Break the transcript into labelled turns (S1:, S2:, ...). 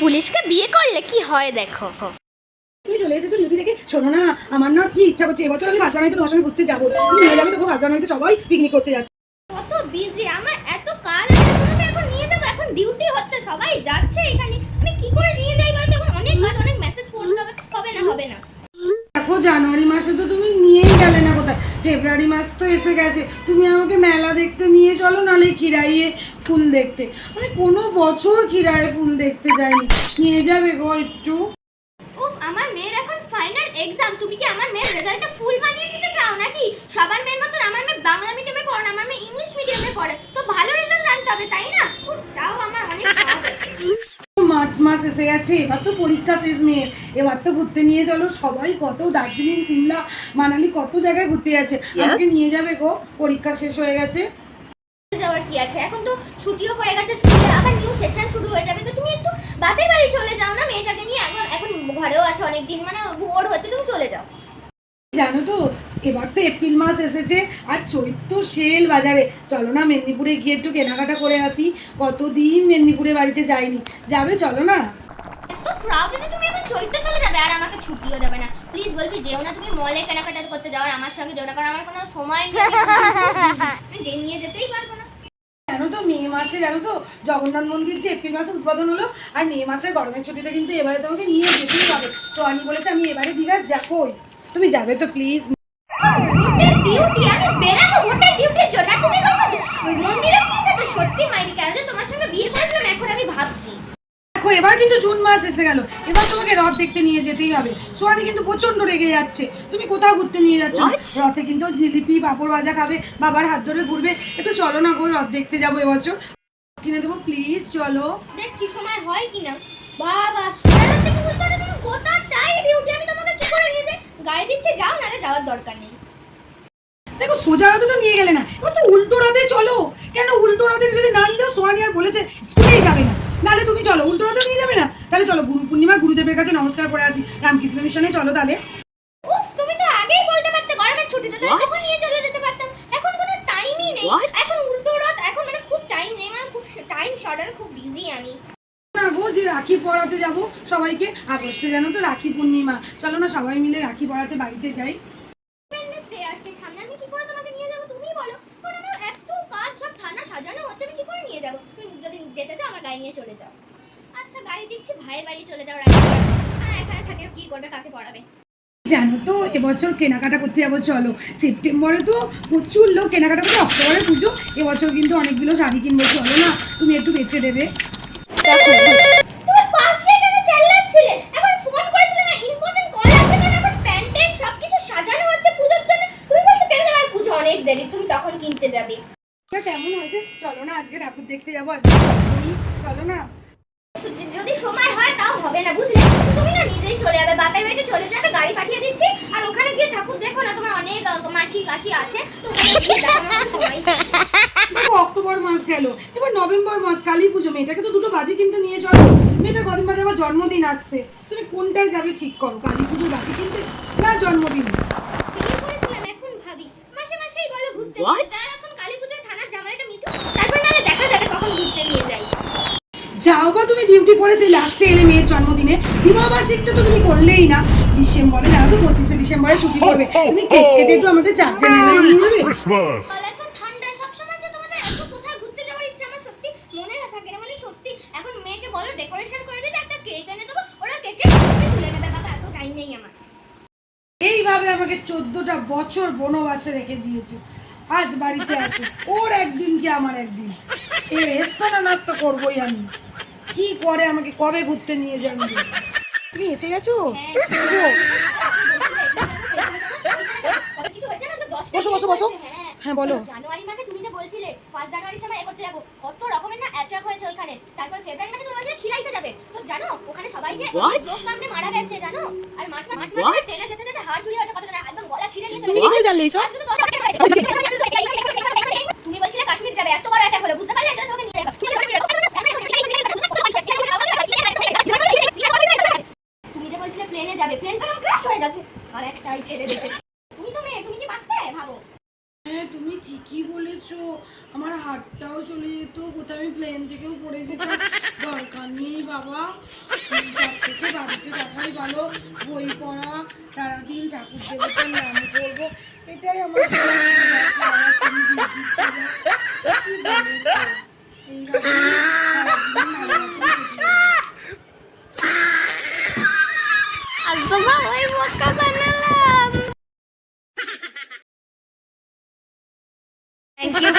S1: পুলিশকে বিয়ে করলে কি হয় দেখো।
S2: তুমি চলে এসেছো ডিউটি থেকে। শোনো না, আমার না কি ইচ্ছা করছে এবছর আমি ভাসানাইতে তোমার সঙ্গে ঘুরতে যাবো। তুমি নিয়ে যাবে তো? ভাসানাইতে সবাই পিকনিক করতে যাচ্ছে।
S1: কত বিজি আমার, এত কাজ আছে, তোমাকে এখন নিয়ে যাবো। এখন ডিউটি হচ্ছে, সবাই যাচ্ছে এখানে, আমি কি করে নিয়ে যাই বলতে? এখন অনেক কাজ, অনেক মেসেজ পড়তে হবে। হবে না।
S2: দেখো জানুয়ারি মাসে তো তুমি নিয়েই গেলে না কোথায়, ফেব্রুয়ারি মাস তো এসে গেছে। তুমি আমাকে মেলা দেখতে নিয়ে চলো, নাহলে খিরাইয়ে ফুল দেখতে। মানে কোনো বছর খিরায়ে ফুল দেখতে যাইনি, নিয়ে যাবে গো একটু।
S1: উফ, আমার মেয়ের এখন ফাইনাল এক্সাম, তুমি কি আমার মেয়ের রেজাল্টটা ফুল বানিয়ে দিতে চাও নাকি? সবার মেয়ের মতন আমার মেয়ে বাংলা মিডিয়ামে পড়ে না, আমার মেয়ে ইংলিশ মিডিয়ামে পড়ে, তো ভালো রেজাল্ট আনতে হবে তাই না? উফ, তাও আমার অনেক কাজ আছে।
S2: মার্চ মাস এসে গেছে, এবার তো পরীক্ষা শেষ মেয়ের, এবার তো ঘুরতে নিয়ে চলো। সবাই কত দার্জিলিং, সিমলা, মানালি কত জায়গায় ঘুরতে যাচ্ছে, আমাকে নিয়ে যাবে গো? পরীক্ষা শেষ হয়ে গেছে,
S1: যাওয়ার কি আছে? এখন তো ছুটিও পড়ে গেছে, স্কুলে আবার নিউ সেশন শুরু হয়ে যাবে, তো তুমি একটু বাপের বাড়ি চলে যাও না মেয়েটাকে নিয়ে। এখন ঘরেও আছে অনেকদিন, মানে বোর হচ্ছে, তুমি চলে যাও।
S2: জানো তো এবার তো এপ্রিল মাস এসেছে আর চৈত্র সেল বাজারে। চলো না মেদিনীপুরে গিয়ে একটু কেনাকাটা করে আসি, কতদিন মেদিনীপুরে বাড়িতে যাইনি। যাবে? চলো না।
S1: এত ক্রাউডে তুমি এখন চৈত্র চলে যাবে আর আমাকে ছুটিও দেবে না। প্লিজ বলছি, যেও না, তুমি মলে কেনাকাটা করতে যাও আর আমার সঙ্গে যেও না, কারণ আমার কোনো সময় নেই, আমি নিয়ে যেতেই পারবো না।
S2: জানো তো মে মাসে, জানো তো জগন্নাথ মন্দির যে এপ্রিল মাসে উদ্বোধন হলো, আর মে মাসের গরমের ছুটিতে কিন্তু এবারে তোমাকে নিয়ে যেতেই হবে। সোয়ানি বলেছে আমি এবারে দীঘা যাবোই, তুমি যাবে তো প্লিজ?
S1: ভোটের ডিউটি, আমি বেরাবো ভোটের ডিউটির জন্য, তুমি বলছো মন্দিরে নিয়ে যেতে? সত্যি মাইরি, কেন যে তোমার সঙ্গে বিয়ে করেছিলাম এখন আমি ভাবছি।
S2: দেখো এবার কিন্তু জুন মাস এসে গেল, এবার তোমাকে রথ দেখতে নিয়ে যেতেই হবে। সোয়ানি কিন্তু প্রচন্ড রেগে যাচ্ছে, তুমি কোথাও ঘুরতে নিয়ে যাচ্ছ না। রথে কিন্তু জিলিপি পাঁপড় ভাজা খাবে, বাবার হাত ধরে ঘুরবে। একটু চলো না গো, রথ দেখতে যাবো এবছর, কিনে দেবো প্লিজ, চলো।
S1: দেখছি সময় হয় কিনা। বাবা সারা থেকে বলতে হবে তুমি কোথাটাই ডিউটি, আমি তোমাকে কি করে নিয়ে যাই? গাড়ি দিচ্ছে যাও, নালে যাওয়ার দরকার নেই।
S2: দেখো সোজা রাতে তো নিয়ে গেলে না, এবার তো উল্টো রাতে চলো। কেন উল্টো রাতে যদি না নিয়ে যাও? সোয়ানি আর বলেছে স্কুলেই যাবে না, নাহলে তুমি চলো। উল্টো রাতে নিয়ে যাবে না? তাহলে চলো গুরু পূর্ণিমা, গুরুদেবের কাছে নমস্কার করে আসি, রামকৃষ্ণ মিশনে চলো তাহলে।
S1: উফ, তুমি তো আগেই বলতে পারতে গরমের ছুটিতে, তো তখন নিয়ে চলে যেতে পারতাম। এখন কোনো টাইমই নেই, এখন উল্টো রাত, এখন মানে খুব টাইম নেই, মানে খুব টাইম শর্ট আর খুব বিজি আমি।
S2: না গো, যে রাখি পড়াতে যাব সবাইকে, আগস্টে জানো তো রাখি পূর্ণিমা, চলো না সবাই মিলে রাখি পড়াতে বাড়িতে যাই।
S1: ওয়েডনেসডে আসছে সামনে, আমি কি করে তোমাকে নিয়ে যাব তুমিই বলো। কারণ আমার এত কাজ, সব থানা সাজানো হচ্ছে, আমি কি করে নিয়ে যাব? তুমি যদি যেতে চাও আমার গাড়ি নিয়ে চলে যাও। আচ্ছা গাড়ি দিচ্ছি, ভাইয়ের বাড়ি চলে যাও রাখি। আর এখানে থাকে কি করবে, কাকে পড়াবে?
S2: জানো তো এবছর কেনাকাটা করতে যাবো, চলো। সেপ্টেম্বরে তো প্রচুর লোক কেনাকাটা করতে, অক্টোবরে পুজো, এবছর কিন্তু অনেকগুলো শাড়ি কিনবো, চলো না তুমি একটু বেছে দেবে।
S1: তুমি পাঁচ মিনিট আগে চালাচ্ছিলে, এখন ফোন করেছিলে না, ইম্পর্টেন্ট কল আছে, কারণ এখন প্যান্টেন সবকিছু সাজানো হচ্ছে পূজোর জন্য। তুমি বলছো কেন তোমার পুজো অনেক দেরি, তুমি তখন কিনতে যাবে।
S2: কেমন হয়েছে? চলো না আজকে ঠাকুর দেখতে যাবো, আজকে চলো না।
S1: যদি সময় হয় তাও হবে না, বুঝলে? তুমি না নিজেই চলে যাবে, বাপের বাড়িতে চলে যাবে, গাড়ি পাঠিয়ে দিচ্ছি, আর ওখানে গিয়ে ঠাকুর দেখো না, তোমার অনেক মাসি কাশি আছে, তো ওখানে গিয়ে দেখানোর সময়।
S2: দেখো অক্টোবর মাস গেল, এবার নভেম্বর মাস, কালী পুজো, মেয়েটাকে তো দুটো বাজি কিনতে নিয়ে চলো। মেয়েটার কদিন বাদে আবার জন্মদিন আসছে, তুমি কোনটায় যাবে ঠিক করো, কালী পুজো বাজি কিনতে না জন্মদিন?
S1: বিয়ে করেছিলাম, এখন ভাবি মাসে মাসেই বলো ঘুরতে নিয়ে যাও, এখন কালী পুজোয় থানার জামাইটা মিটু, তারপর নাহলে দেখা যাবে কখন ঘুরতে নিয়ে যাই।
S2: যাও বা, তুমি ডিউটি করেছি লাস্টে এলে মেয়ের জন্মদিনে, বিবাহবার্ষিকটা তো তুমি করলেই না। ডিসেম্বরে জানো তো 25শে ডিসেম্বরে ছুটি করবে, তুমি কেক কেটে একটু আমাদের চার্চে নিয়ে যাবে।
S1: এখন ঠান্ডায় সবসময় যে তোমাদের এত কোথায় ঘুরতে যাওয়ার ইচ্ছা আমার সত্যি মনে না থাকে না, মানে সত্যি। এখন মেয়েকে বলো ডেকোরেশন করে দিতে, একটা কেক এনে দেবো, ওরা কেকের ছবি তুলে নেবে, বাবা এত টাইম নেই আমার।
S2: এইভাবে আমাকে 14টা বছর বনবাসে রেখে দিয়েছে, আজ বাড়িতে আছে। ওর একদিন কি আমার একদিন, এর এস্তনা নাস্তা করবোই আমি। কি করে আমাকে কবে ঘুরতে নিয়ে যাবে? তুমি এসে গেছো?
S1: কিছু হয়েছে না তো?
S2: বসো বসো বসো। হ্যাঁ বলো।
S1: জানুয়ারি মাসে তুমি যে বলছিলে 5 জানুয়ারির সময় করতে যাবো, কত রকমের না অ্যাটাক হয়েছে ওখানে। তারপর ফেব্রুয়ারি মাসে তুমি বলছিলে খিরাইতে যাবে, তো জানো ওখানে সবাইকে লোক সামনে মারা গেছে জানো। আর মার্চ মাসে ট্রেনে যেতে যেতে হাড় চুরি হয়েছে, কত জন একদম গলা ছিঁড়ে নিয়ে চলে গেছে।
S2: জানলে এইসব?
S1: তুমি বলছিলে কাশ্মীর যাবে, এত বড় অ্যাটাক হলো, বুঝতে পারলে? এটা তোমাকে নিয়ে যাবো। তুমি যে বলছিলে প্লেনে যাবে, প্লেন তো ক্র্যাশ হয়ে গেছে, আর একটাই ছেলে বেঁচে। তুমি তো মেয়ে, তুমি কি বাঁচতে ভাবো?
S2: হ্যাঁ তুমি ঠিকই বলেছো, আমার হাতটাও চলে যেত, কোথায় আমি প্লেন থেকেও পড়ে যেতাম, দরকার নেই বাবা। বাবা, তার থেকে বাড়িতে থাকাই ভালো, বই পড়া, সারাদিন ঠাকুর দেবতার নাম করবো, এটাই আমার
S1: আজ তো বাবাই মক্কা বানালাম। Thank you